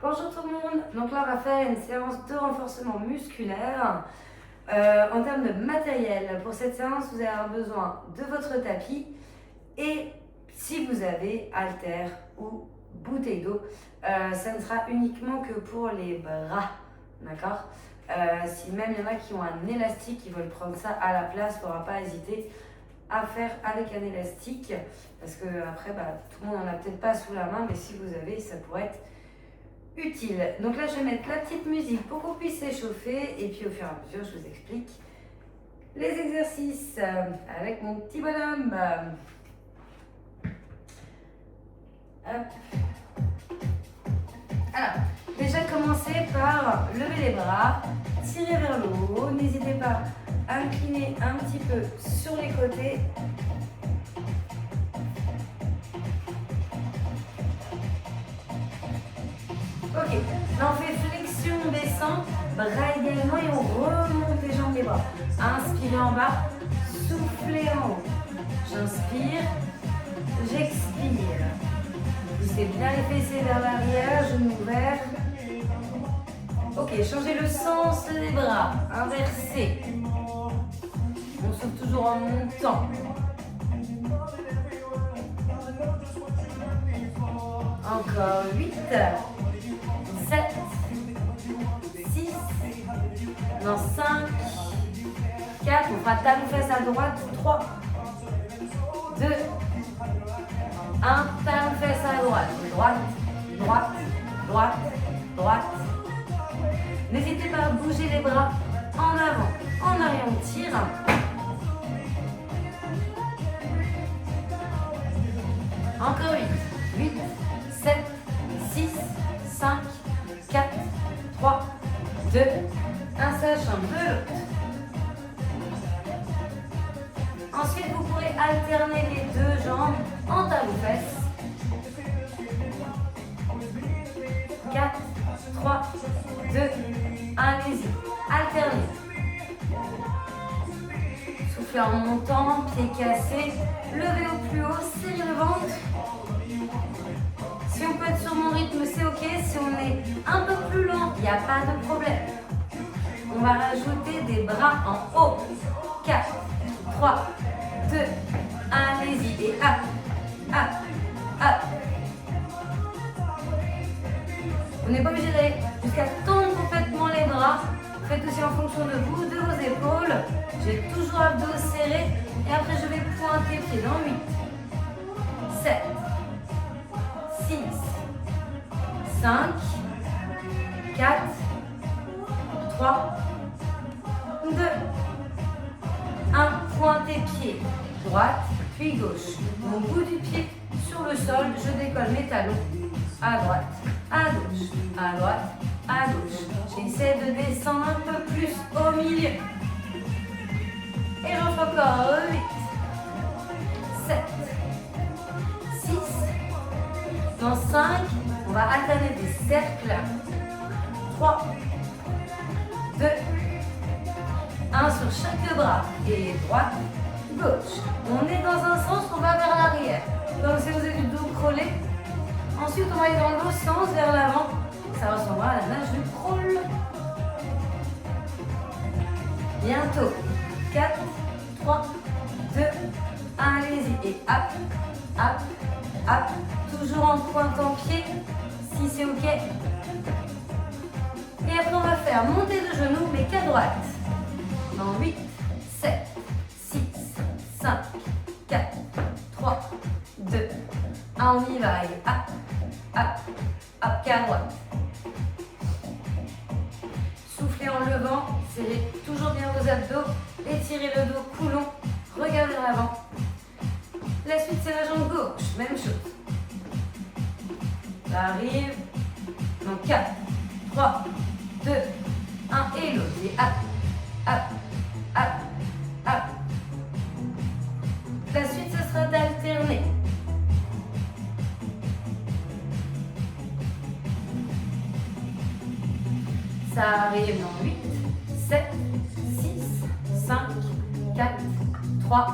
Bonjour tout le monde, donc là on va faire une séance de renforcement musculaire. En termes de matériel, pour cette séance vous allez avoir besoin de votre tapis et si vous avez haltère ou bouteille d'eau, ça ne sera uniquement que pour les bras, d'accord. Si même il y en a qui ont un élastique, qui veulent prendre ça à la place, il ne faudra pas hésiter à faire avec un élastique parce que après tout le monde n'en a peut-être pas sous la main, mais si vous avez, ça pourrait être utile. Donc là je vais mettre la petite musique pour qu'on puisse s'échauffer et puis au fur et à mesure je vous explique les exercices avec mon petit bonhomme. Hop. Alors, déjà commencez par lever les bras, tirer vers le haut, n'hésitez pas à incliner un petit peu sur les côtés. Ok, là on fait flexion, descend, bras également et on remonte les jambes, les bras. Inspirez en bas, soufflez en haut. J'inspire, j'expire. Poussez bien les fessiers vers l'arrière, genoux ouverts. Ok, changez le sens des bras, inversez. On souffle toujours en montant. Encore 8. 7, 6, non 5, 4, on fera talon fesse à droite, 3, 2, 1, talon fesse à droite, droite, droite, droite, droite. N'hésitez pas à bouger les bras en avant, en arrière, on tire. Encore 8, 8, 7, 6, 5, 4, 3, 2, 1, ça change de l'autre. Ensuite, vous pourrez alterner les deux jambes en talon-fesse. 4, 3, 2, 1, allez-y. Alternez. Soufflez en montant, pieds cassés. Levez au plus haut, serrez le ventre. Si on peut être sur mon rythme, c'est ok. Si on est un peu plus lent, il n'y a pas de problème. On va rajouter des bras en haut. 4, 3, 2, 1, allez-y. Et hop, hop, hop. On n'est pas obligé d'aller jusqu'à tendre complètement les bras. Faites aussi en fonction de vous, de vos épaules. J'ai toujours abdos serrés. Et après, je vais pointer pied dans 8, 7, 6, 5, 4, 3, 2, 1. Pointez pied, droite, puis gauche. Mon bout du pied sur le sol, je décolle mes talons. À droite, à gauche, à droite, à gauche. J'essaie de descendre un peu plus au milieu. Et j'en fais encore 8, 7, 6, dans 5, on va alterner des cercles. 3, 2, 1 sur chaque bras. Et droite, gauche. On est dans un sens, on va vers l'arrière. Comme si vous avez du dos crawlé. Ensuite, on va aller dans l'autre sens, vers l'avant. Ça ressemblera à la nage du crawl. Bientôt. 4, 3, 2, 1, allez-y. Et hop, hop, hop. Toujours en pointant pied, si c'est ok. Et après, on va faire monter de genoux, mais qu'à droite. Dans 8, 7, 6, 5, 4, 3, 2, 1, on y va. Et hop, hop, hop, qu'à droite. Soufflez en levant, serrez toujours bien vos abdos, étirez le dos, coulons, regardez en avant. La suite, c'est la jambe gauche, même chose. Ça arrive. Donc 4, 3, 2, 1 et l'autre. Et hop, hop, hop, hop. La suite, ce sera d'alterner. Ça arrive dans 8, 7, 6, 5, 4, 3,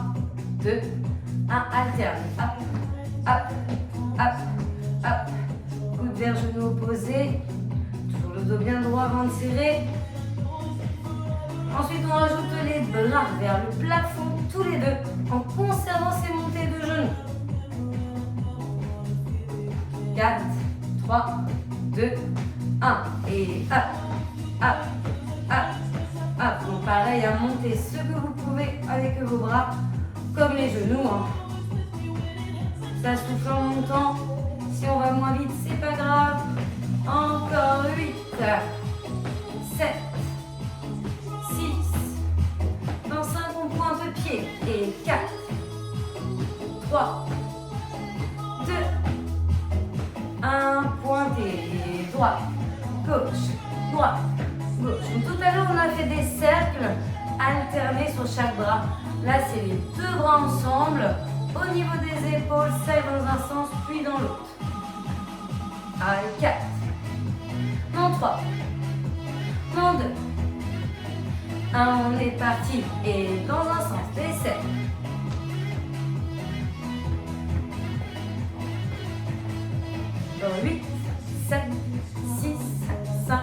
2, 1, alterne. Hop, hop, hop, hop. Coude vers genou opposé. le dos bien droit, ventre serré. Ensuite, on rajoute les bras vers le plafond, tous les deux, en conservant ces montées de genoux. 4, 3, 2, 1. Et hop, hop, hop, hop. Donc pareil, à monter ce que vous pouvez avec vos bras, comme les genoux. Ça souffle en montant. Si on va moins vite, c'est pas grave. Encore 8, 7, 6. Dans 5, on pointe le pied. Et 4, 3, 2, 1. Pointez. Droite, gauche, droite, gauche. Donc, tout à l'heure, on a fait des cercles alternés sur chaque bras. Là, c'est les deux bras ensemble. Au niveau des épaules, ça va dans un sens, puis dans l'autre. Allez, 4. Non, 3. Non, 2. 1, on est parti. Et dans un sens, des cercles. Dans 8, 7, 6, 5,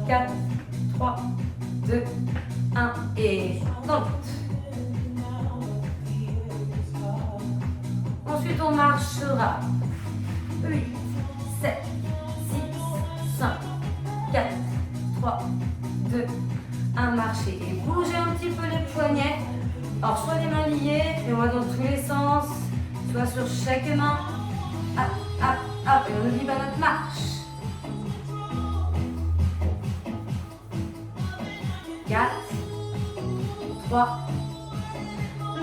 4, 3, 2, 1. Et dans l'autre. Ensuite, on marchera. 8, 7, 6, 5, 4, 3, 2, 1. Marcher. Et bougez un petit peu les poignets. Alors, soit les mains liées, et on va dans tous les sens, soit sur chaque main. Hop, hop, hop. Et on n'oublie pas notre marche. 4, 3, 2,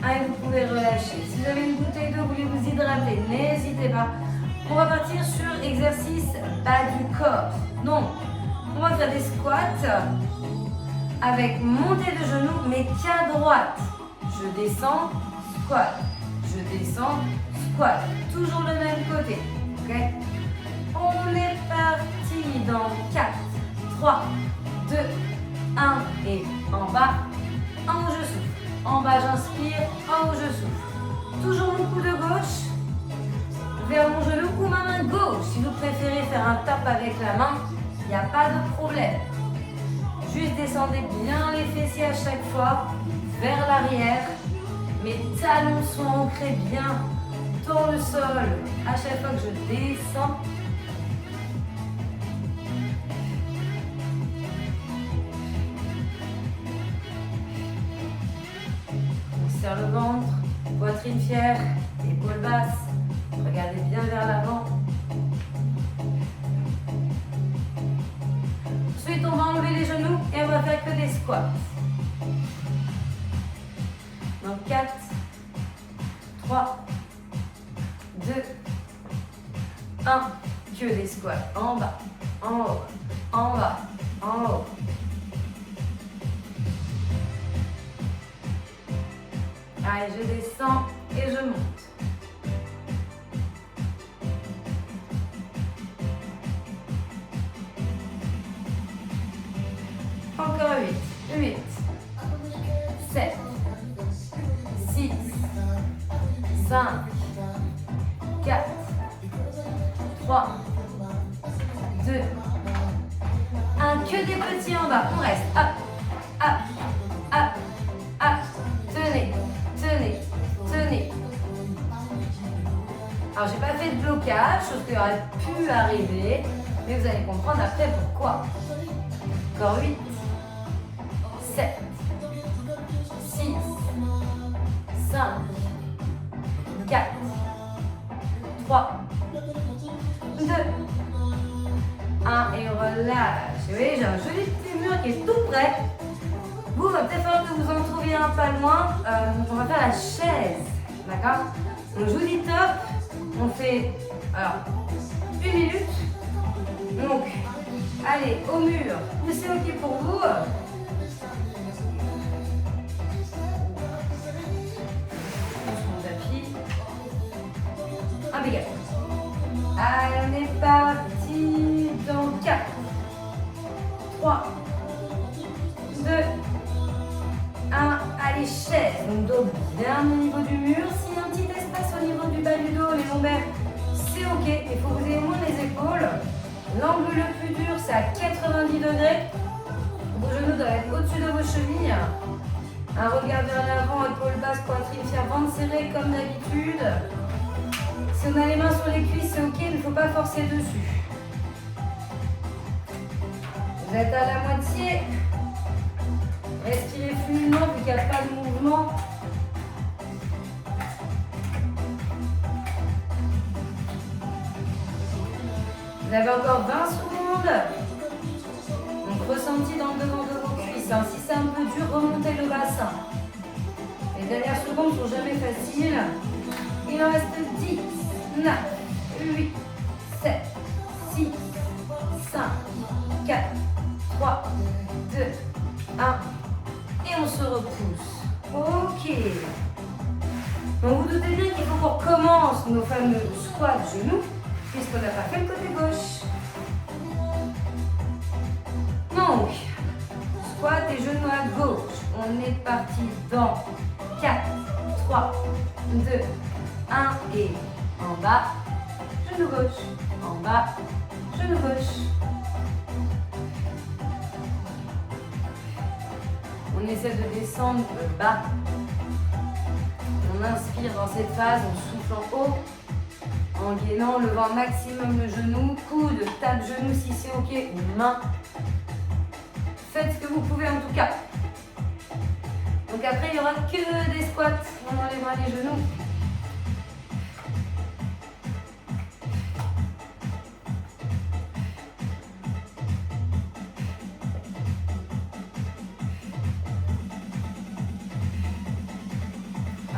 1. Et vous pouvez relâcher. Si vous avez une bouteille d'eau, vous voulez vous hydrater, n'hésitez pas. On va partir sur exercice bas du corps. Donc, on va faire des squats avec montée de genoux, mais qu'à droite. Je descends, squat. Je descends, squat. Toujours le même côté. Ok? On est parti dans 4, 3, 2, 1. Et en bas, en haut, je souffle. En bas, j'inspire, en haut, je souffle. Toujours mon coude gauche vers mon genou ou ma main gauche. Si vous préférez faire un tap avec la main, il n'y a pas de problème. Juste descendez bien les fessiers à chaque fois vers l'arrière. Mes talons sont ancrés bien dans le sol à chaque fois que je descends. On serre le ventre, poitrine fière, épaules basses. Regardez bien vers l'avant. Ensuite, on va enlever les genoux et on va faire que des squats. Donc 4, 3, 2, 1. Que des squats. En bas, en haut, en bas, en haut. Allez, je descends et je monte. Encore 8, 8, 7, 6, 5, 4, 3, 2, 1. Que des petits en bas. On reste. Hop, hop, hop, hop. Tenez, tenez, tenez. Alors, j'ai pas fait de blocage, chose qui aurait pu arriver, mais vous allez comprendre après pourquoi. Encore 8, 7, 6, 5, 4, 3, 2, 1. Et relâche. Vous voyez, j'ai un joli petit mur qui est tout prêt. Vous, il va peut-être falloir que vous en trouviez un pas loin. On va faire la chaise. D'accord? Donc, je vous dis top. On fait alors 1 minute. Donc, allez, au mur. C'est OK pour vous. Mon tapis. Impeccable. Allez, on est parti dans 4, 3, 2, 1. Allez, chaise. Donc, dos bien au niveau du mur. S'il y a un petit espace au niveau du bas du dos, les lombaires, c'est OK. Il faut que vous ayez moins les épaules. L'angle le plus dur, c'est à 90 degrés. Vos genoux doivent être au-dessus de vos chevilles. Un regard vers l'avant, épaules basses, poitrine fière, ventre serré comme d'habitude. Si on a les mains sur les cuisses, c'est ok, il ne faut pas forcer dessus. Vous êtes à la moitié. Respirez fluidement vu qu'il n'y a pas de mouvement. Vous avez encore 20 secondes. Donc ressenti dans le devant de vos cuisses. Si c'est un peu dur, remontez le bassin. Les dernières secondes ne sont jamais faciles. Il en reste 10, 9, 8, 7, 6, 5, 4, 3, 2, 1. Et on se repousse. Ok. Donc vous doutez bien qu'il faut qu'on recommence nos fameux squats genoux, puisqu'on n'a pas fait le côté gauche. Donc, squat et genoux à gauche. On est parti dans 4, 3, 2, 1 et en bas, genou gauche. En bas, genou gauche. On essaie de descendre bas. On inspire dans cette phase, on souffle en haut. En gainant, levant maximum le genou, coude, tape genou si c'est ok, ou main. Faites ce que vous pouvez en tout cas. Donc après, il n'y aura que des squats. On enlèvera les genoux.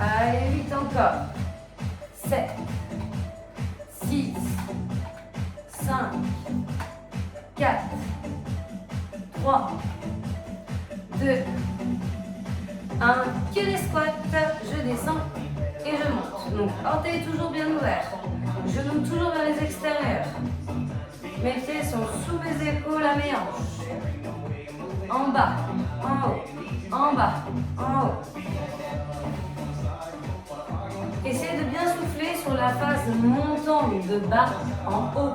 Allez, vite encore. 7, 6, 5, 4, 3, 2, 1. Que les squats. Je descends et je monte. Donc, orteils toujours bien ouverts. Genoux toujours vers les extérieurs. Mes pieds sont sous mes épaules à mes hanches. En bas, en haut, en bas, en haut. Essayez de bien souffler sur la phase montante de bas en haut.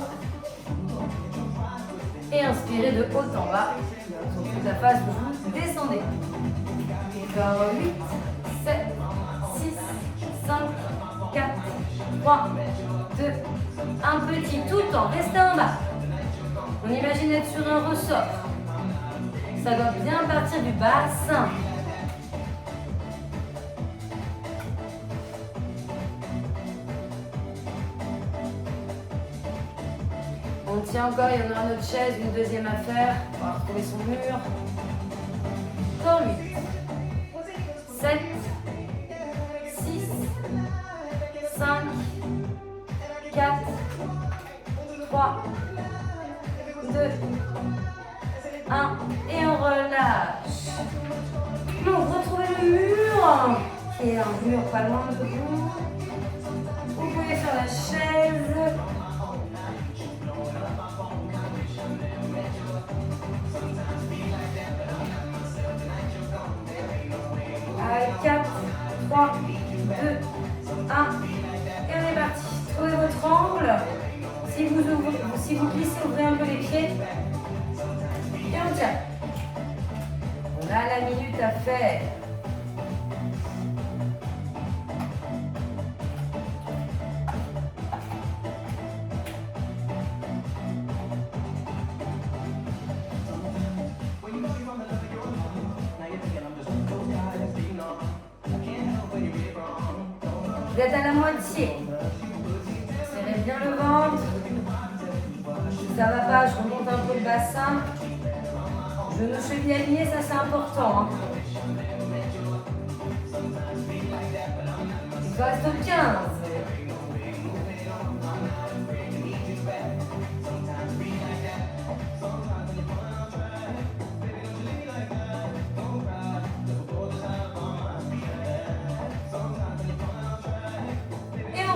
Et inspirez de haut en bas sur toute la phase où vous descendez. Encore 8, 7, 6, 5, 4, 3, 2, 1 petit tout en restez en bas. On imagine être sur un ressort. Ça doit bien partir du bassin. On tient encore, il y en aura notre chaise, une deuxième à faire. On va retrouver son mur. Encore 8, 7, 6, 5, 4, 3, 2, 1. Et on relâche. Donc, retrouvez le mur, qui est un mur pas loin de vous. Vous pouvez faire la chaise. Allez, 4, 3, 2, 1. Et on est parti. Trouvez votre angle. Si vous glissez, ouvrez un peu les pieds. Et on tient. On a la minute à faire. Vous êtes à la moitié. Serrez bien le ventre. Si ça ne va pas, je remonte un peu le bassin. Genoux chevilles alignés, ça c'est important. Hein. Il reste 15.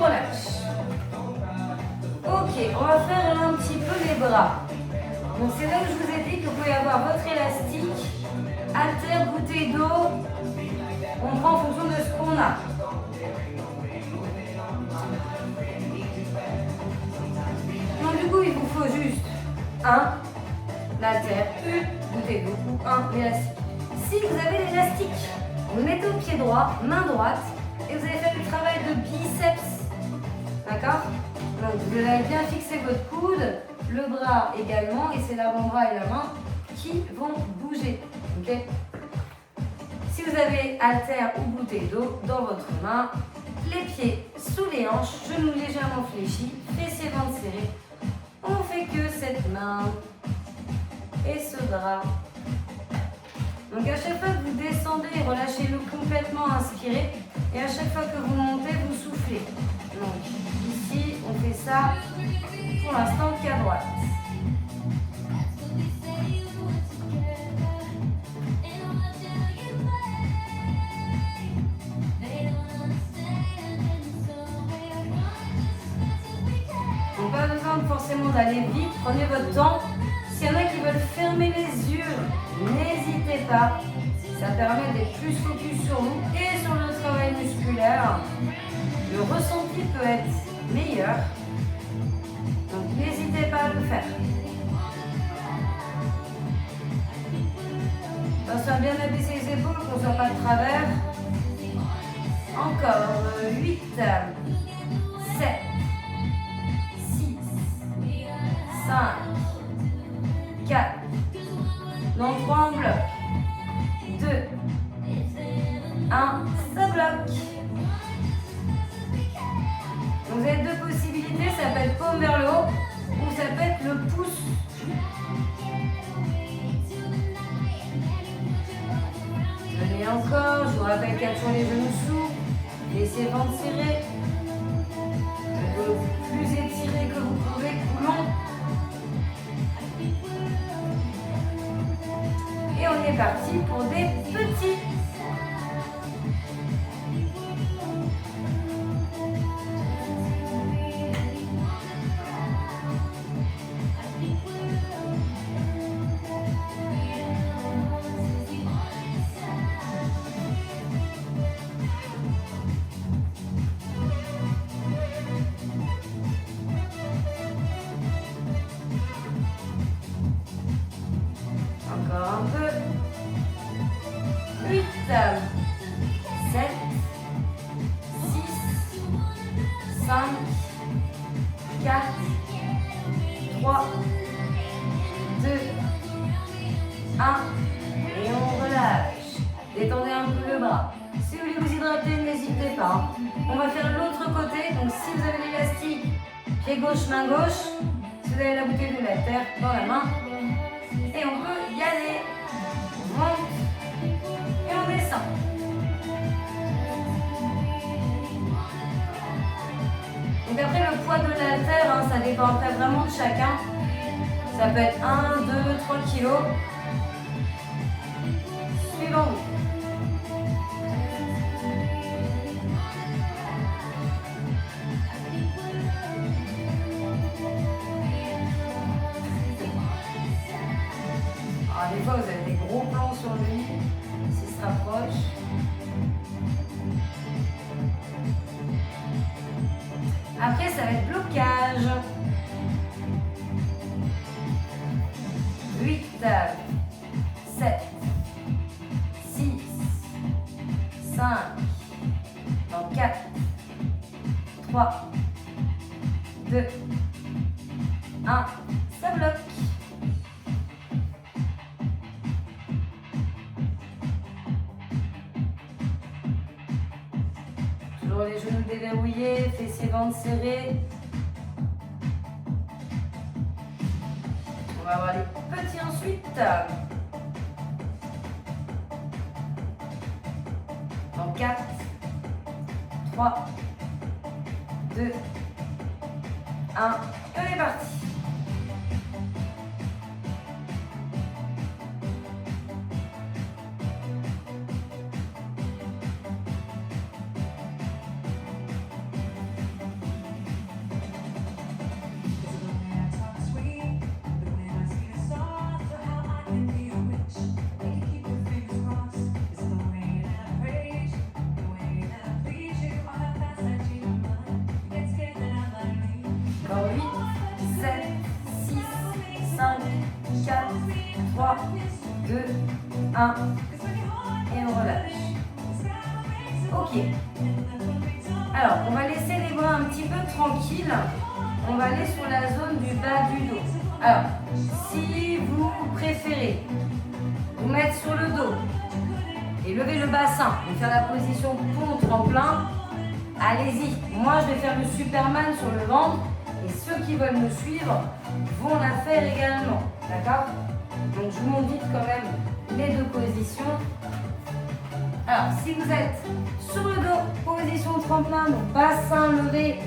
Relâche. Ok, on va faire un petit peu les bras. Donc c'est là où je vous ai dit que vous pouvez avoir votre élastique, haltère, bouteille d'eau. On prend en fonction de ce qu'on a. Donc du coup, il vous faut juste un élastique. Si vous avez l'élastique, vous le mettez au pied droit, main droite, et vous allez faire le travail de biceps. D'accord? Donc vous allez bien fixer votre coude, le bras également, et c'est l'avant-bras et la main qui vont bouger. Ok? Si vous avez haltère ou bouteille d'eau dans votre main, les pieds sous les hanches, genoux légèrement fléchis, fessiers ventre serrés. On fait que cette main et ce bras. Donc à chaque fois que vous descendez, relâchez-le complètement inspiré. Et à chaque fois que vous montez, vous soufflez. Donc ici, on fait ça pour l'instant qu'à droite. Donc pas besoin forcément d'aller vite, prenez votre temps. S'il y en a qui veulent fermer les yeux, n'hésitez pas. Ça permet d'être plus focus sur vous et sur le travail musculaire. Le ressenti peut être meilleur. Donc n'hésitez pas à le faire. Attention à bien abaisser les épaules, qu'on ne soit pas de travers. Encore 8, 7, 6, 5, 4. Donc 3 en bloc. 2, 1, ça bloque. Donc vous avez deux possibilités, ça peut être paume vers le haut ou ça peut être le pouce. Tenez encore, je vous rappelle qu'attention les genoux souples, laissez le ventre serré. Le dos plus étiré que vous pouvez, coulons. Et on est parti pour des petits. Encore un peu. 8, 7, 6, 5, 4, 3, 2, 1. Et on relâche. Détendez un peu le bras. Si vous voulez vous hydrater, n'hésitez pas. On va faire l'autre côté. Donc si vous avez l'élastique, pied gauche, main gauche. Si vous avez la bouteille de la terre dans la main. Et on peut y aller. On monte et on descend. Donc après le poids de l'haltère, ça dépend après vraiment de chacun. Ça peut être 1, 2, 3 kilos. Suivant vous. Alors des fois vous avez des gros plans sur lui, s'il se rapproche. Après ça va être blocage. 8, 7, 6, 5, 4, 3, 2, 1, ça bloque. Toujours les genoux déverrouillés, fessiers ventre serrés. On va avoir les petits ensuite. Dans 4, 3, 2, 1. Et on est parti. Encore 8, 7, 6, 5, 4, 3, 2, 1. Et on relâche. Ok. Alors, on va laisser les bras un petit peu tranquilles. On va aller sur la zone du bas du dos. Alors, si vous préférez vous mettre sur le dos et lever le bassin, et faire la position pont tremplin, allez-y. Moi, je vais faire le Superman sur le ventre et ceux qui veulent me suivre vont la faire également. D'accord? Donc, je vous montre vite quand même les deux positions. Alors, si vous êtes sur le dos, position tremplin, donc bassin levé,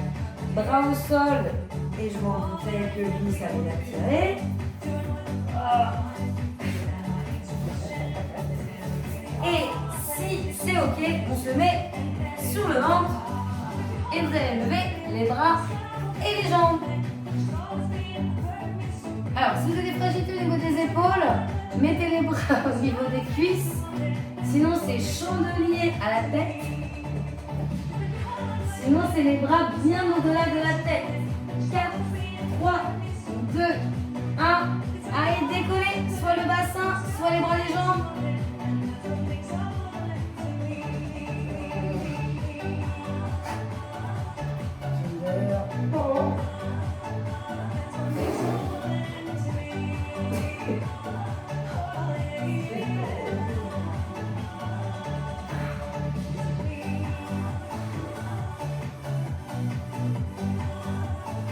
bras au sol, et je m'en doutais que lui, ça allait l'attirer. Et si c'est ok, on se met sur le ventre et vous allez lever les bras et les jambes. Alors, si vous avez des fragilités au niveau des épaules, mettez les bras au niveau des cuisses. Sinon, c'est chandelier à la tête. Sinon, c'est les bras bien au-delà de la tête. 4, 3, 2, 1. Allez, décollez. Soit le bassin, soit les bras, les jambes.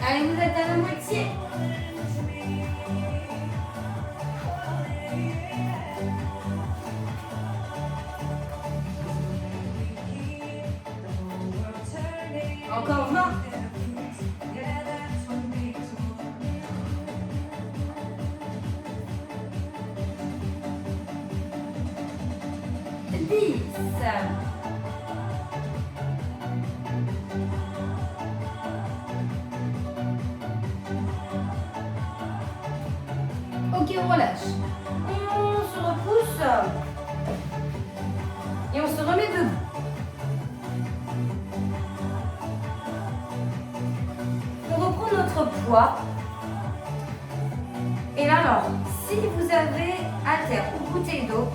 Allez, vous êtes à la moitié. Encore 20. 10. Ok, on relâche. On se repousse. Et on se remet debout. On reprend notre poids. Et là, alors, si vous avez haltère ou bouteille d'eau,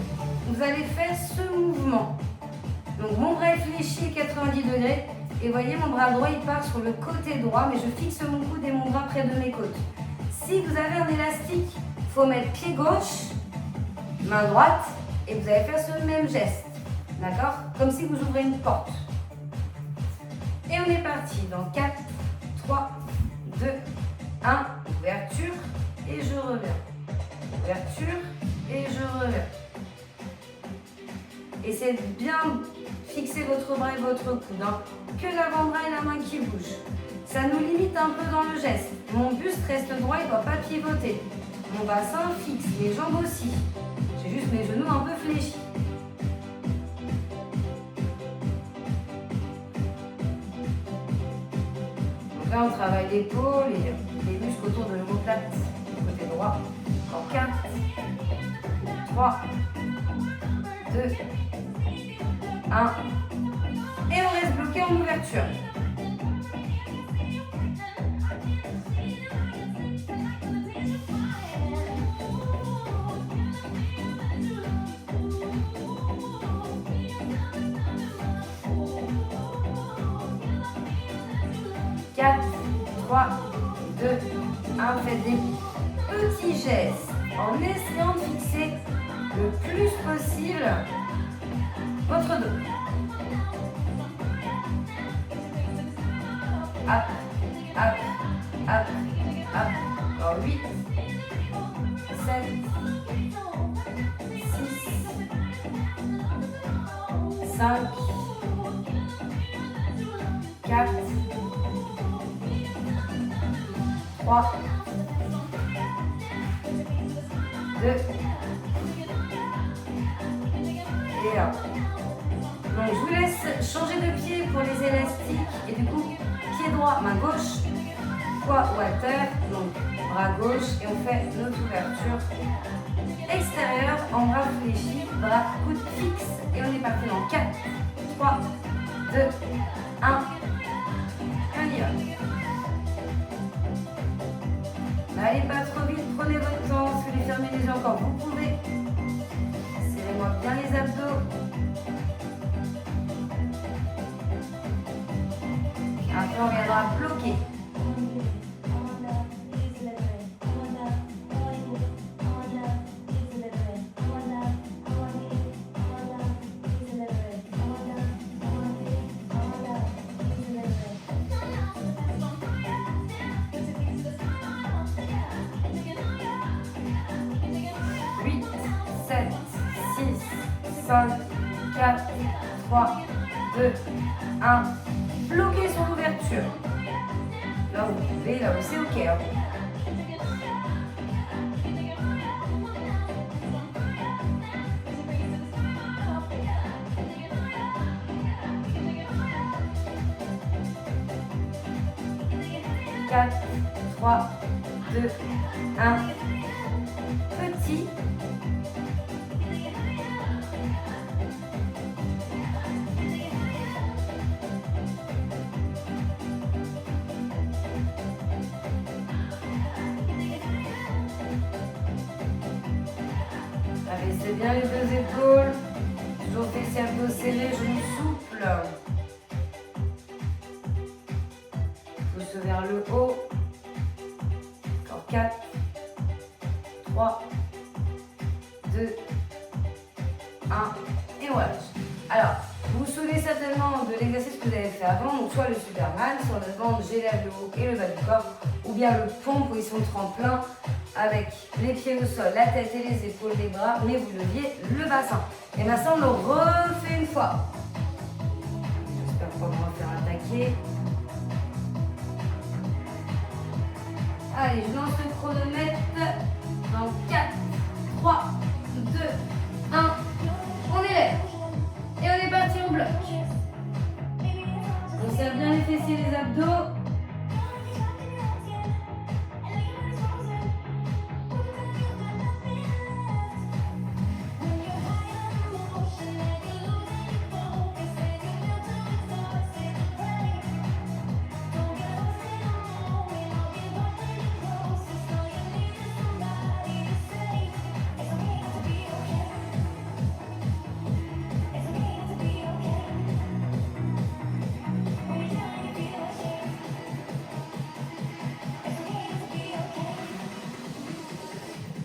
vous allez faire ce mouvement. Donc, mon bras est fléchi 90 degrés. Et voyez, mon bras droit, il part sur le côté droit, mais je fixe mon coude et mon bras près de mes côtes. Si vous avez un élastique, il faut mettre pied gauche, main droite, et vous allez faire ce même geste. D'accord? Comme si vous ouvrez une porte. Et on est parti dans 4, 3, 2, 1. Ouverture, et je reviens. Ouverture, et je reviens. Essayez de bien fixer votre bras et votre coude. Hein. Que l'avant-bras et la main qui bougent. Ça nous limite un peu dans le geste. Mon buste reste droit, il ne doit pas pivoter. Mon bassin fixe, les jambes aussi. J'ai juste mes genoux un peu fléchis. Donc là, on travaille l'épaule et les muscles autour de l'omoplate. Côté droit. Encore 4, 3, 2, 1. Et on reste bloqué en ouverture. Quatre, 3, 2, 1. Faites des petits gestes en essayant de fixer le plus possible votre dos. Hop, hop, hop, hop. Encore 8, 7, 6, 5, 4, 3, 2, et 1. Donc je vous laisse changer de pied pour les élastiques et du coup pied droit, main gauche, poids ou haltère, donc bras gauche et on fait notre ouverture extérieure en bras fléchis, bras coude fixe et on est parti dans 4, 3, 2, 1. Allez hop. N'allez pas trop vite, prenez votre temps, si vous voulez fermer les yeux encore, vous pouvez. Serrez-moi Et on viendra bloquer. Huit, 7, 6, 5, 4, 3, 2, 1. Bloquez sur l'ouverture. Là où vous pouvez, là où c'est ok. Hein. Quatre, 3, 2, 1. Petit. Abaissez bien les deux épaules. Toujours fessiers abdos serrés, genoux souples. Pouce vers le haut. Encore 4, 3, 2, 1. Et voilà. Alors, vous vous souvenez certainement de l'exercice que vous avez fait avant, donc soit le Superman, sur le ventre, j'élève le haut et le bas du corps, ou bien le pont, position de tremplin, avec les pieds au sol, la tête et les épaules, les bras, mais vous leviez le bassin. Et maintenant, on le refait une fois. J'espère qu'on va me faire attaquer. Allez, je lance le chronomètre dans 4, 3, 2, 1. On élève. Et on est parti, on bloque. On serre bien les fessiers et les abdos.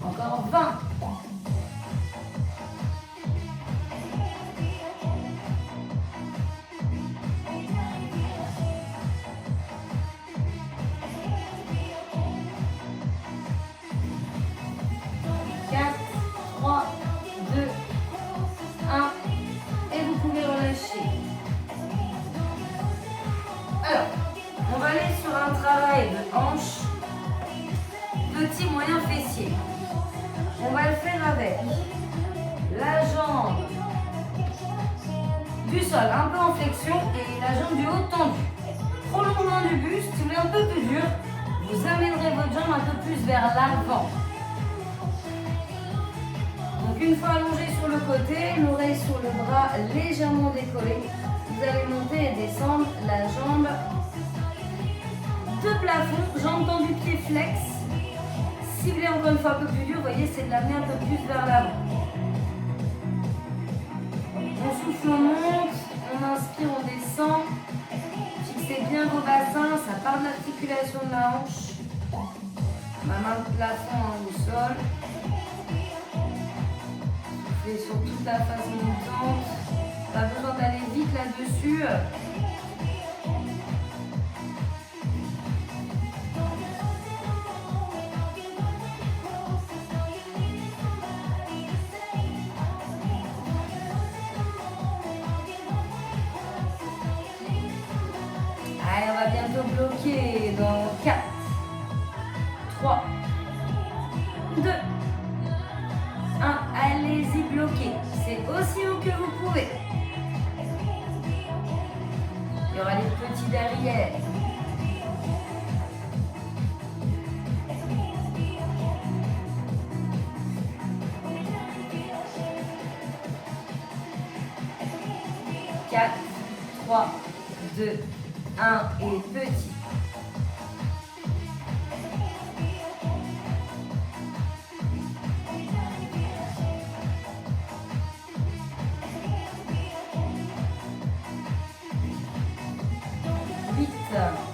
Encore 20. Quatre, 3, 2, 1. Et vous pouvez relâcher. Alors, on va aller sur un travail de hanche, petit moyen fessier. On va le faire avec la jambe du sol un peu en flexion et la jambe du haut tendue. Prolongement du buste, si vous voulez un peu plus dur, vous amènerez votre jambe un peu plus vers l'avant. Donc une fois allongé sur le côté, l'oreille sur le bras légèrement décollée, vous allez monter et descendre la jambe de plafond, jambe tendue, pied flex. Si vous voulez encore une fois un peu plus dur, vous voyez, c'est de l'amener un peu plus vers l'avant. On souffle, on monte, on inspire, on descend. Fixez bien vos bassins, ça part de l'articulation de la hanche. Ma main de plafond au sol. Soufflez sur toute la face montante. Pas besoin d'aller vite là-dessus. Allez, on va bientôt bloquer dans 4, 3, 2, 1. Allez-y, bloquez. C'est aussi haut que vous pouvez. Il y aura les petits derrière. Quatre, 3, 2, 1 et petit. Huit.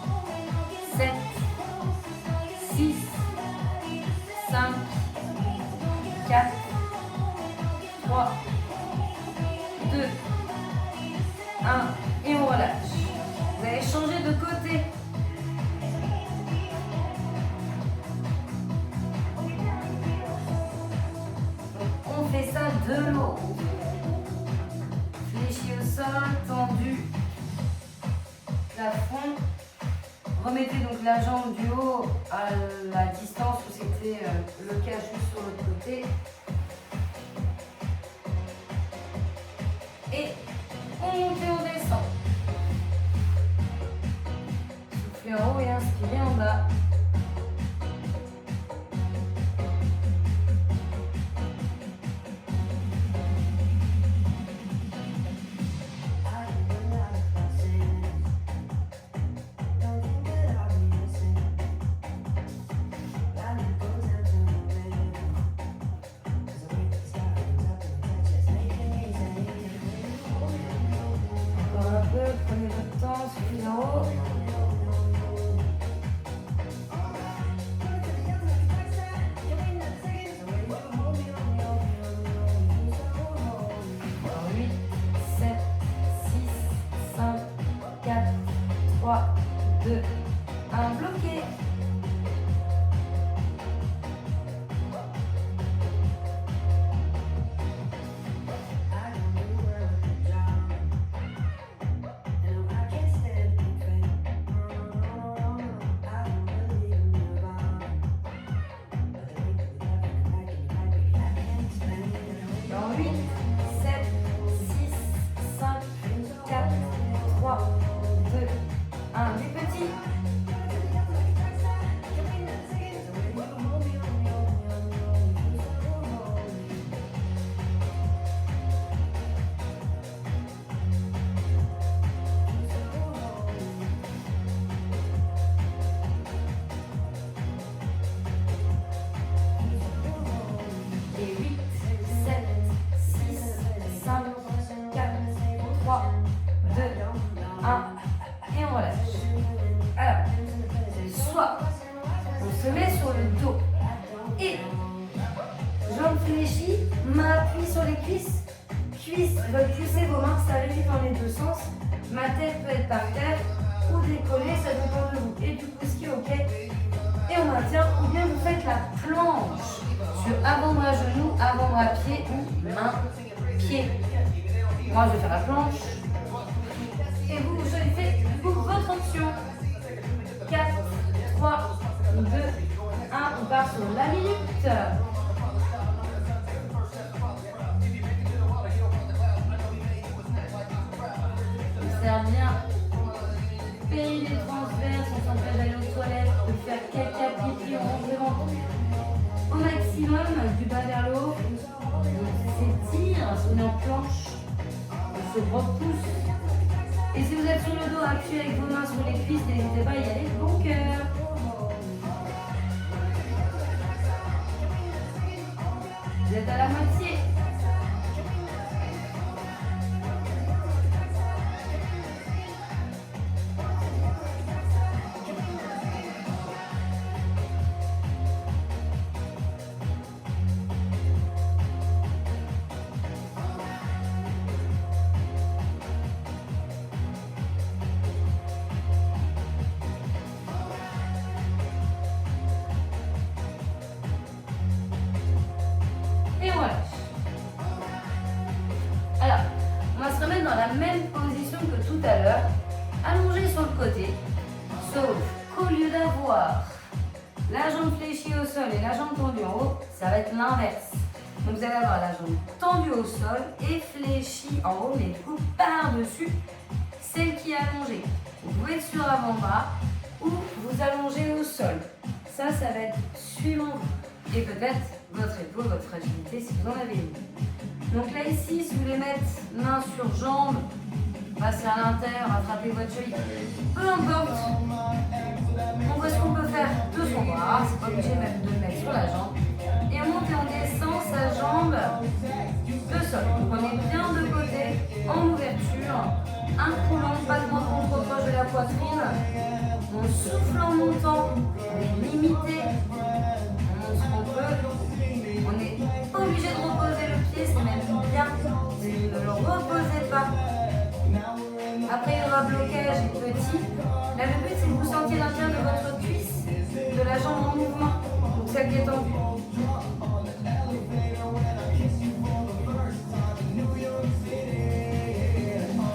Remettez donc la jambe du haut à la distance où c'était le cas juste sur l'autre côté. Et on monte et on descend. Soufflez en haut et inspirez en bas. Prenez votre temps, soufflez en haut. Alors 8, 7, 6, 5, 4, 3, 2, 1, bloqué. Dans 8, 7, 6, 5, 4, 3, 2, 1. Les petits. Et 8, 7, 6, 5, 4, 3, 2, 1. Et on relâche. Alors, soit on se met sur le dos et jambes fléchies, mains appuyées sur les cuisses. Cuisses veulent pousser vos mains, ça arrive dans les deux sens. Ma tête peut être par terre ou décollée, ça dépend de vous. Et du coup, ce qui est ok. Et on maintient, ou bien vous faites la planche sur avant-bras, genou, avant-bras, pied ou main, pied. Moi, je vais faire la planche. Et vous choisissez votre option. 4, 3, 2, 1. On part sur la minute. Observe bien. Pays les transverses, on s'empêche d'aller aux toilettes, de faire quelques pieds, on monte le ventre au maximum, du bas vers le haut. On s'étire, on est en planche, on se repousse. Et si vous êtes sur le dos, appuyez avec vos mains sur les cuisses, n'hésitez pas à y aller, bon cœur. Vous êtes à la moitié. Et on relâche. Alors, on va se remettre dans la même position que tout à l'heure, allongé sur le côté, sauf qu'au lieu d'avoir la jambe fléchie au sol et la jambe tendue en haut, ça va être l'inverse. Donc vous allez avoir la jambe tendue au sol et fléchie en haut, mais du coup par-dessus celle qui est allongée. Vous pouvez être sur avant-bras ou vous allongez au sol. Ça va être suivant vous. Et peut-être votre épaule, votre fragilité si vous en avez une. Donc là ici, si vous voulez mettre main sur jambe, passer à l'intérieur, attraper votre cheville, peu importe. On voit ce qu'on peut faire de son bras, c'est pas obligé même de le mettre sur la jambe. Et on monte et on descend sa jambe de sol. Donc on est bien de côté, en ouverture, un coup long, pas de ventre trop proche de la poitrine. On souffle en montant, on est limité, on monte ce qu'on peut. On n'est pas obligé de reposer le pied, c'est même bien si vous ne le reposez pas. Après, il y aura blocage et petit. Là, le but, c'est que vous sentiez l'intérieur de votre cuisse, de la jambe en mouvement, donc celle qui est tendue.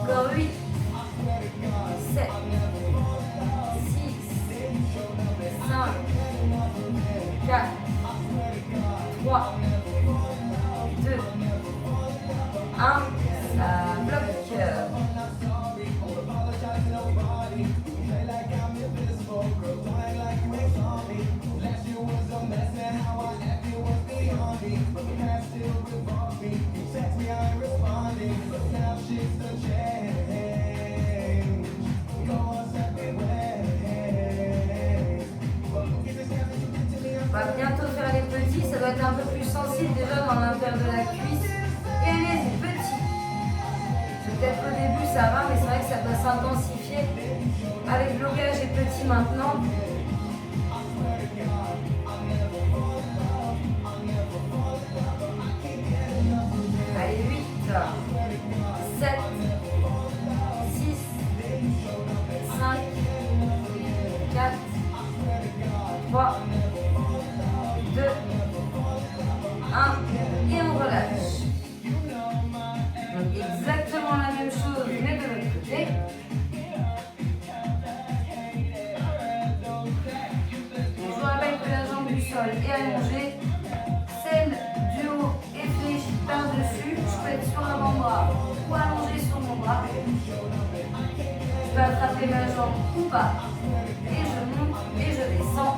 Encore 8, 7, 6, va bientôt faire les petits. Ça doit être un peu plus sensible déjà dans l'intérieur de la cuisse. Et allez-y, petits. Peut-être qu'au début ça va, mais c'est vrai que ça doit s'intensifier. Avec blocage et petit maintenant. Allez, 8, 7, 6, 5, 4, 3, 2, 1, et on relâche. Donc exactement la même chose, mais de l'autre côté. Donc, je vous rappelle que la jambe du sol est allongée, celle du haut est fléchie par-dessus. Je peux être sur l'avant-bras ou allongée sur mon bras. Je peux attraper ma jambe ou pas. Et je monte et je descends.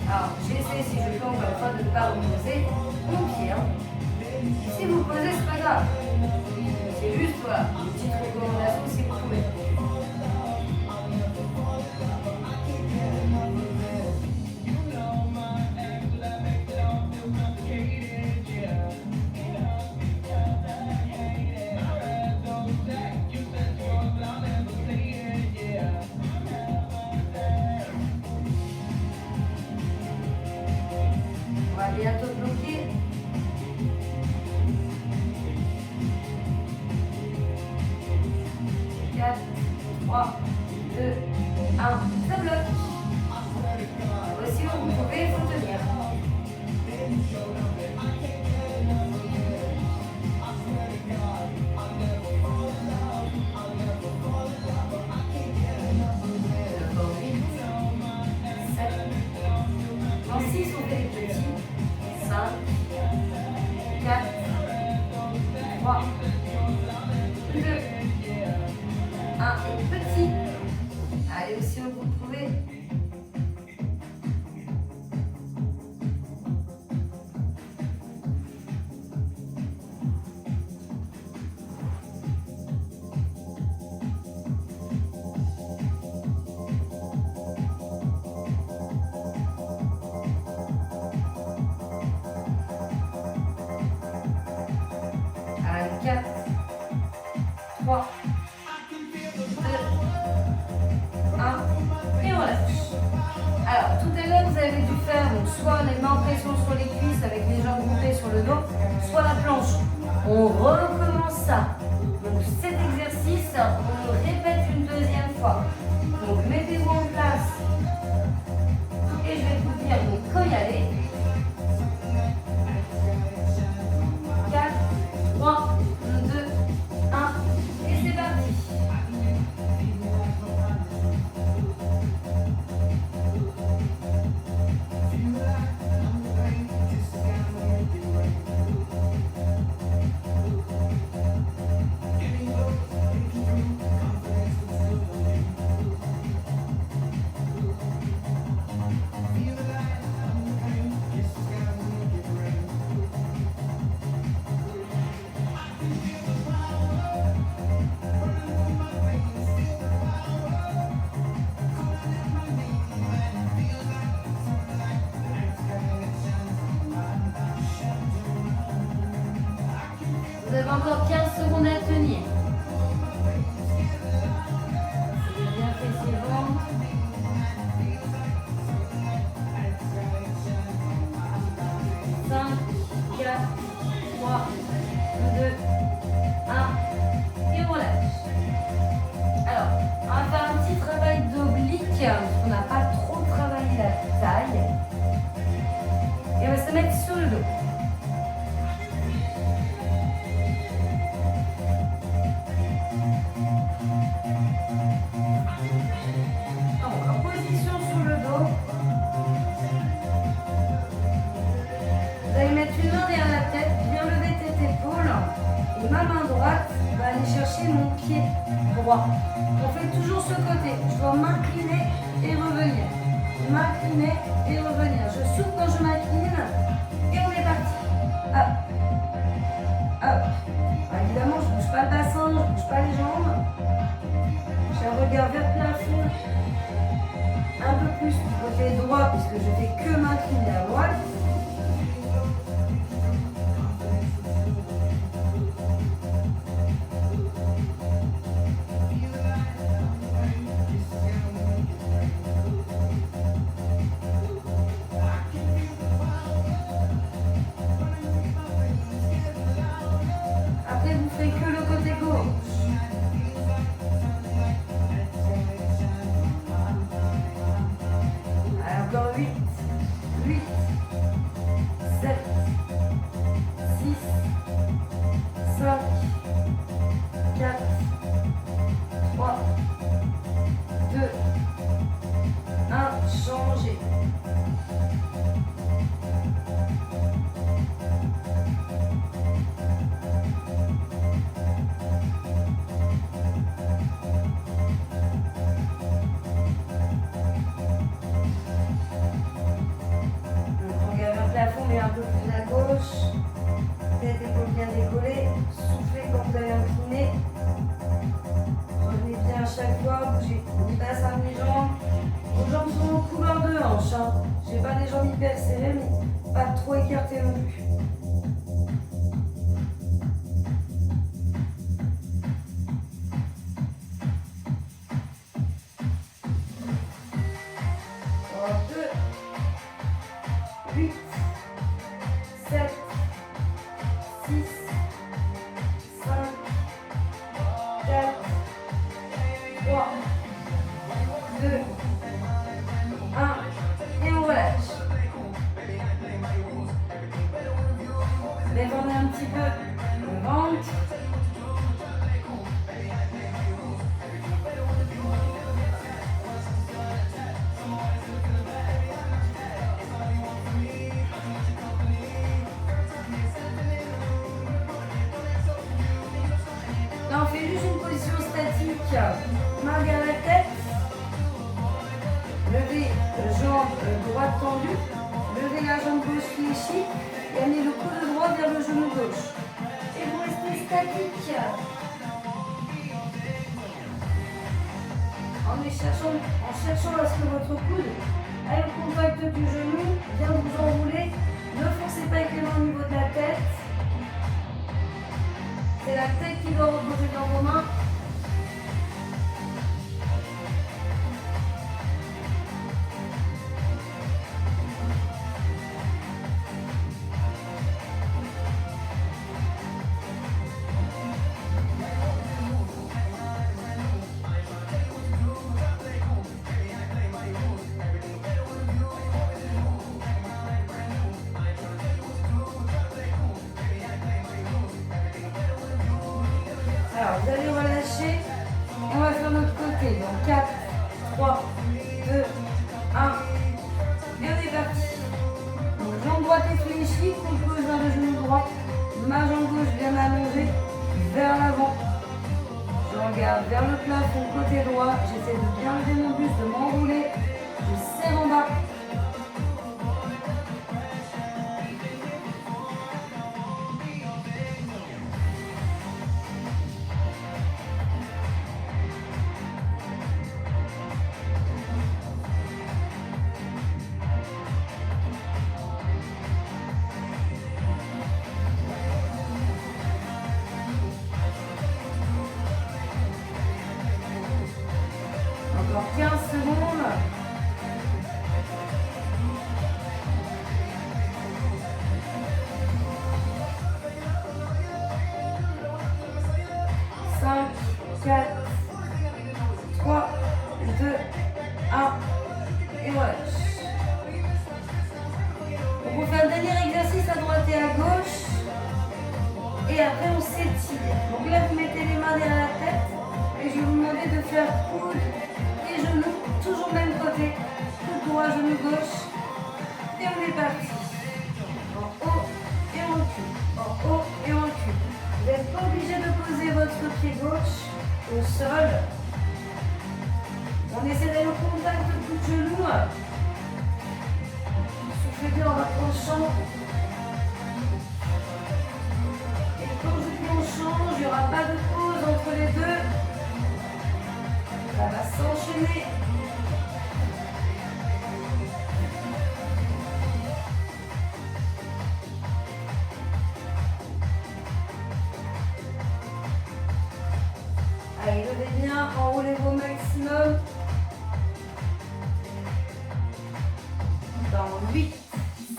Alors, j'essaie si je peux encore une fois de ne pas reposer mon pied. Si vous posez, c'est pas grave. C'est juste, voilà, une petite recommandation si vous pouvez. On va bientôt bloquer. Quatre, 3, 2, 1. Ça bloque. Voici où vous pouvez, il faut tenir. Encore 8, 7. En 6, on fait les petits. 5, 4, 3, 2, 1 et petit. Allez aussi où vous pouvez. Allez, 4, 3, 2, 1 et on lâche. Alors tout à l'heure vous avez dû faire donc, soit les mains en pression sur les cuisses avec les jambes groupées sur le dos, soit la planche. On recommence ça. Donc cet exercice, on le répète une deuxième fois. Donc mettez-vous en place et je vais vous dire donc quand y aller. 4, 3, 2, 1 et c'est parti. Vous avez encore 15 secondes à tenir. C'est bien fait, c'est bon. 5, 4, 3, 2, 1 et on relâche. Alors, on va faire un petit travail d'oblique parce qu'on n'a pas trop travaillé la taille. Et on va se mettre sur le dos. En position sur le dos. Vous allez mettre une main derrière la tête, bien lever tes épaules. Et ma main droite va aller chercher mon pied droit. On fait toujours ce côté. Je dois m'incliner et revenir. M'incliner et revenir. Je souffle quand je m'incline et on est parti. Hop. Hop. Alors, évidemment, je ne bouge pas le bassin, je ne bouge pas les jambes. J'ai un regard vers le plafond. j'ai mis bassin mes jambes. Vos jambes sont en couleur de hanche. Hein. J'ai pas des jambes hyper serrées, mais pas trop écartées non plus. Détendez un petit peu le ventre. Là, on fait juste une position statique. Main vers la tête. Levez jambe droite tendue. Levez la jambe gauche fléchie. Et amenez le coude droit vers le genou gauche. Et vous restez statique. En cherchant à ce que votre coude aille au contact du genou, bien vous enrouler. Ne forcez pas avec les mains au niveau de la tête. C'est la tête qui doit reposer dans vos mains. Alors, vous allez relâcher et on va faire notre côté. Donc 4, 3, 2, 1. Et on est parti. Donc, jambe droite est fléchie, coude gauche vers le genou droit. Ma jambe gauche bien allongée vers l'avant. Je regarde vers le plafond, côté droit. J'essaie de bien lever mon buste, de m'enrouler. Je serre en bas. Encore 15 secondes. Cinq, 4, 3, 2, 1. Et voilà. Donc on fait un dernier exercice à droite et à gauche. Et après on s'étire. Donc là vous mettez les mains derrière la tête. Et je vais vous demander de faire coude et genou, toujours même côté. Coude droit, genou gauche. Et on est parti. En haut et en cul. En haut et en cul. Vous n'êtes pas obligé de poser votre pied gauche au sol. On essaie d'aller au contact de bout de genou. Soufflez bien en rapprochant. Et quand je dis on change, il n'y aura pas de pause entre les deux. Ça va s'enchaîner. Allez, levez bien, enroulez-vous au maximum. Dans 8,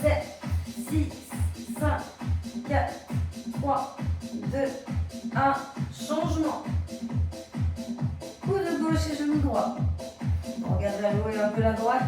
7, 6, 5, 4, 3, 2, 1. Changement. Coude gauche et genou droit. On regarde vers le haut et un peu la droite.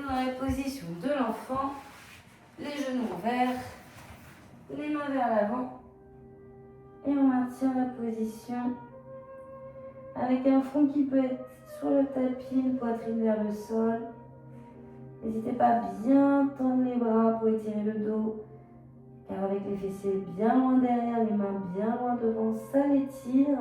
Mettez-vous dans la position de l'enfant, les genoux ouverts, les mains vers l'avant. Et on maintient la position avec un front qui peut être sur le tapis, une poitrine vers le sol. N'hésitez pas à bien tendre les bras pour étirer le dos, car avec les fessiers bien loin derrière, les mains bien loin devant, ça l'étire.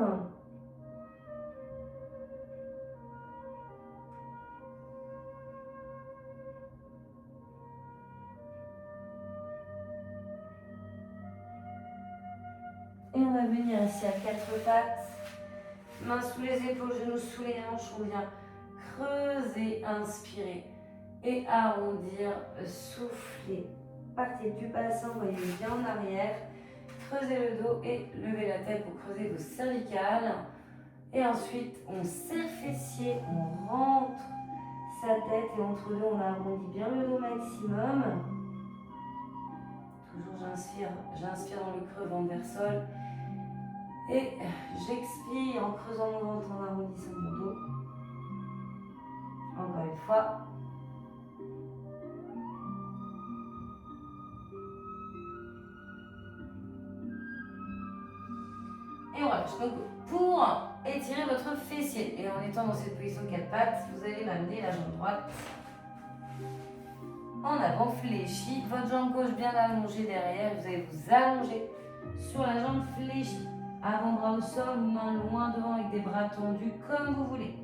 Et on va venir ici à quatre pattes, mains sous les épaules, genoux sous les hanches. On vient creuser, inspirer et arrondir, souffler. Partez du bassin, voyez bien en arrière. Creusez le dos et levez la tête pour creuser vos cervicales. Et ensuite, on serre fessier, on rentre sa tête et entre deux, on arrondit bien le dos maximum. Toujours j'inspire dans le creux ventre vers sol. Et j'expire en creusant mon ventre, en arrondissant mon dos. Encore une fois. Et on relâche. Donc, pour étirer votre fessier, et en étant dans cette position de quatre pattes, vous allez m'amener la jambe droite en avant, fléchie. Votre jambe gauche bien allongée derrière. Vous allez vous allonger sur la jambe fléchie. Avant-bras au sol ou main loin devant avec des bras tendus comme vous voulez.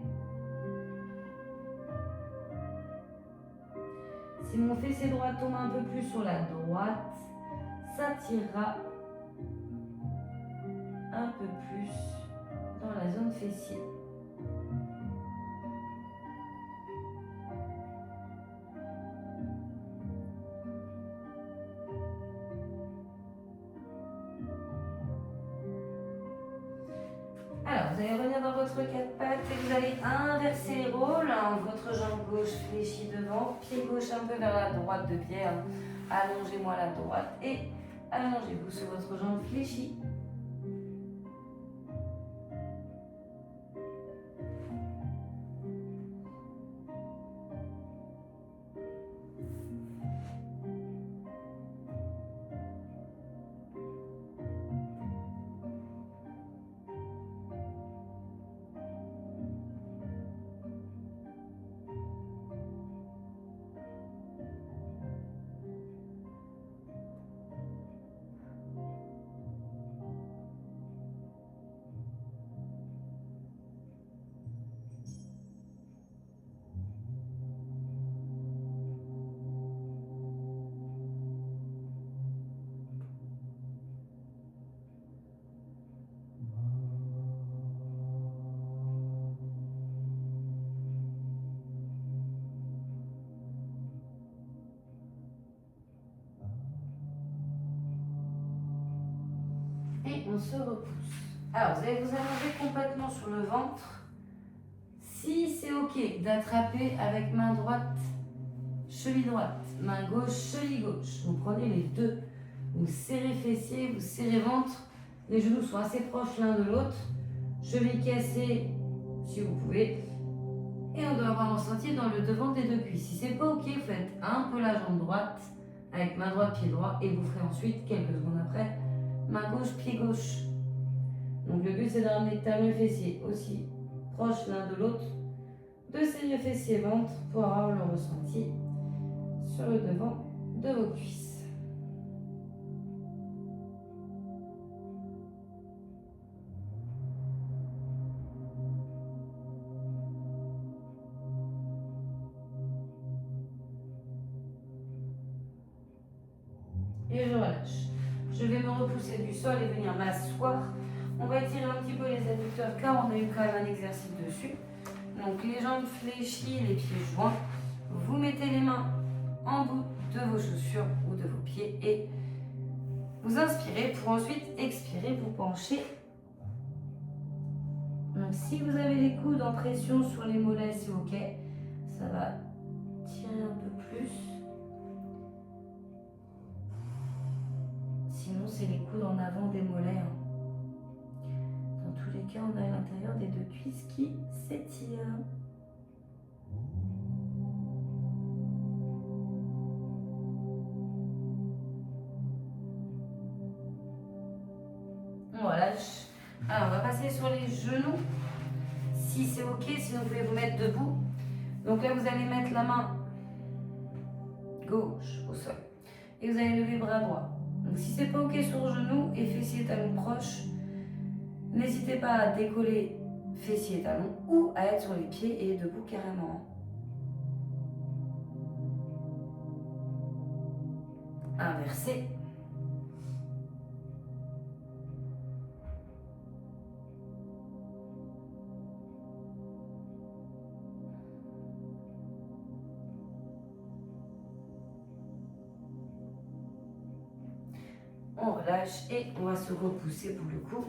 Si mon fessier droit tombe un peu plus sur la droite, ça tirera un peu plus dans la zone fessier. Alors, vous allez revenir dans votre quatre pattes et vous allez inverser les rôles. Votre jambe gauche fléchie devant, pied gauche un peu vers la droite de pied. Allongez-moi la droite et allongez-vous sur votre jambe fléchie. Et on se repousse. Alors, vous allez vous allonger complètement sur le ventre. Si c'est ok d'attraper avec main droite, cheville droite, main gauche, cheville gauche, vous prenez les deux. Vous serrez fessier, vous serrez ventre. Les genoux sont assez proches l'un de l'autre. Cheville cassée, si vous pouvez. Et on doit avoir ressenti dans le devant des deux cuisses. Si c'est pas ok, vous faites un peu la jambe droite avec main droite, pied droit. Et vous ferez ensuite, quelques secondes après, main gauche, pied gauche. Donc le but c'est de ramener talon fessier aussi proche l'un de l'autre. De serrer fessier ventre pour avoir le ressenti sur le devant de vos cuisses. Et je relâche. Je vais me repousser du sol et venir m'asseoir. On va étirer un petit peu les adducteurs car on a eu quand même un exercice dessus. Donc les jambes fléchies, les pieds joints. Vous mettez les mains en bout de vos chaussures ou de vos pieds et vous inspirez pour ensuite expirer, vous penchez. Donc si vous avez les coudes en pression sur les mollets, c'est ok. Ça va tirer un peu plus. Sinon, c'est les coudes en avant des mollets. Dans tous les cas, on a l'intérieur des deux cuisses qui s'étirent. passer sur les genoux. Si c'est ok, sinon vous pouvez vous mettre debout. Donc là, vous allez mettre la main gauche au sol. Et vous allez lever le bras droit. Donc si c'est pas ok sur le genou et fessier talon proche, n'hésitez pas à décoller fessier talon ou à être sur les pieds et debout carrément. Inversé. On relâche et on va se repousser pour le coup.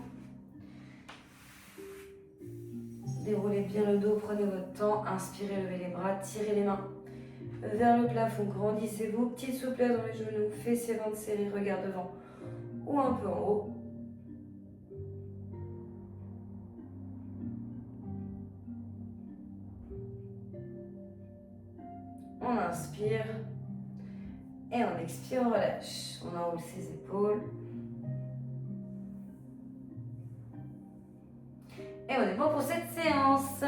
Déroulez bien le dos, prenez votre temps, inspirez, levez les bras, tirez les mains vers le plafond, grandissez-vous, petite souplesse dans les genoux, fessiers ventre serré, regard devant ou un peu en haut. On inspire et on expire, on relâche. On enroule ses épaules. Et on est bon pour cette séance.